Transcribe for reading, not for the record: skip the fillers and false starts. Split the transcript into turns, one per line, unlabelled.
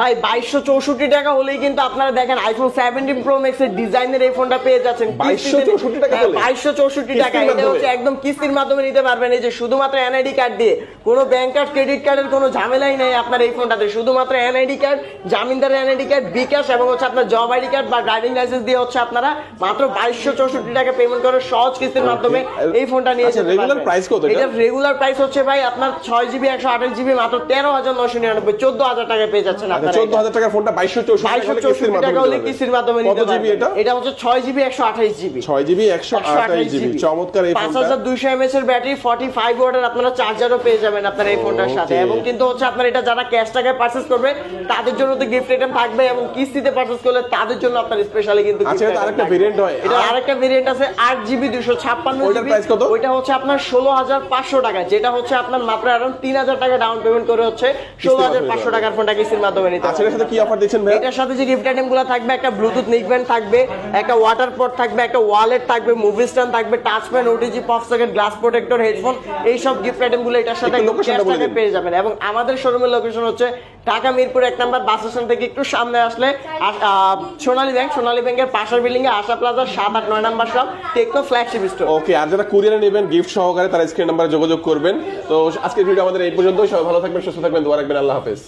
ভাই 2264 টাকা হলেই কিন্তু আপনারা দেখেন আইফোন 17 প্রো ম্যাক্স এর ডিজাইনের এই ফোনটা পেয়ে যাচ্ছেন
2264 টাকা হলে
2264 টাকা। এটা হচ্ছে একদম কিস্তির মাধ্যমে নিতে পারবেন। এই যে শুধুমাত্র এনআইডি কার্ড দিয়ে, কোনো ব্যাংক কার্ড ক্রেডিট কার্ডের কোনো ঝামেলাই নেই আপনার এই ফোনটাতে। শুধুমাত্র এনআইডি কার্ড, জামিনদারের এনআইডি কার্ড, বিকাশ এবং হচ্ছে আপনার জব আইডি কার্ড বা ড্রাইভিং লাইসেন্স দিয়ে হচ্ছে আপনারা মাত্র 2264 টাকা পেমেন্ট করে সহজ কিস্তির মাধ্যমে এই ফোনটা নিয়ে যেতে পারবেন।
রেগুলার প্রাইস কত?
এটা রেগুলার প্রাইস হচ্ছে ভাই আপনার 6GB 128GB মাত্র 13999, 14000 টাকায় পেয়ে যাচ্ছেন আপনারা।
14000 টাকা ফোনটা 2264
টাকা হলে কিস্তির মাধ্যমে নিতে পারবেন। এটা হচ্ছে 6GB 128GB
6GB 128GB চমৎকার এই ফোনটা।
5200 mAh এর ব্যাটারি, 45 ওয়াটের আপনারা চার্জারও পেয়ে যাবেন আপনার এই ফোনটার সাথে। এবং কিন্তু হচ্ছে আপনার এটা যারা ক্যাশ টাকায় পারচেজ করবে তাদের জন্য তো গিফট আইটেম থাকবে, এবং কিস্তিতে পারচেজ করলে তাদের জন্য আপনার স্পেশালি কিন্তু
আচ্ছা, এটা আরেকটা ভেরিয়েন্ট হয়।
এটা আরেকটা ভেরিয়েন্ট আছে 8GB 256GB।
ওটার প্রাইস কত?
ওইটা হচ্ছে আপনার 16500 টাকা, যেটা হচ্ছে আপনার মাত্র अराउंड 3000 টাকা ডাউন পেমেন্ট করে হচ্ছে 16500 টাকার ফোনটা কিস্তির মাধ্যমে নিতে।
আচ্ছা, এর সাথে কি অফার দিচ্ছেন ভাই?
এটার সাথে যে গিফট আইটেমগুলো থাকবে, একটা ব্লুটুথ নেকব্যান্ড থাকবে, একটা ওয়াটার পট থাকবে, একটা ওয়ালেট থাকবে, মুভি স্ট্যান্ড থাকবে, touch pan, OTG pop socket, glass protector, headphone, এই সব গিফট আইটেমগুলো এটার সাথে পেয়ে যাবেন। এবং আমাদের শোরুমের লোকেশন হচ্ছে ঢাকা মিরপুর 1 নম্বর বাস স্টেশন থেকে একটু সামনে আসলে সোনালী ব্যাংকের পাশের বিল্ডিং এ আশা প্লাজা 7, 8, 9 নম্বর শপ টেকনো ফ্ল্যাগশিপ স্টোর।
ওকে, আর যারা কুরিয়ারে নেবেন গিফট সহকারে তারা স্ক্রিন নাম্বারে যোগাযোগ করবেন। তো আজকের ভিডিও আমাদের এই পর্যন্তই। সবাই ভালো থাকবেন, সুস্থ থাকবেন, দোয়া রাখবেন। আল্লাহ হাফেজ।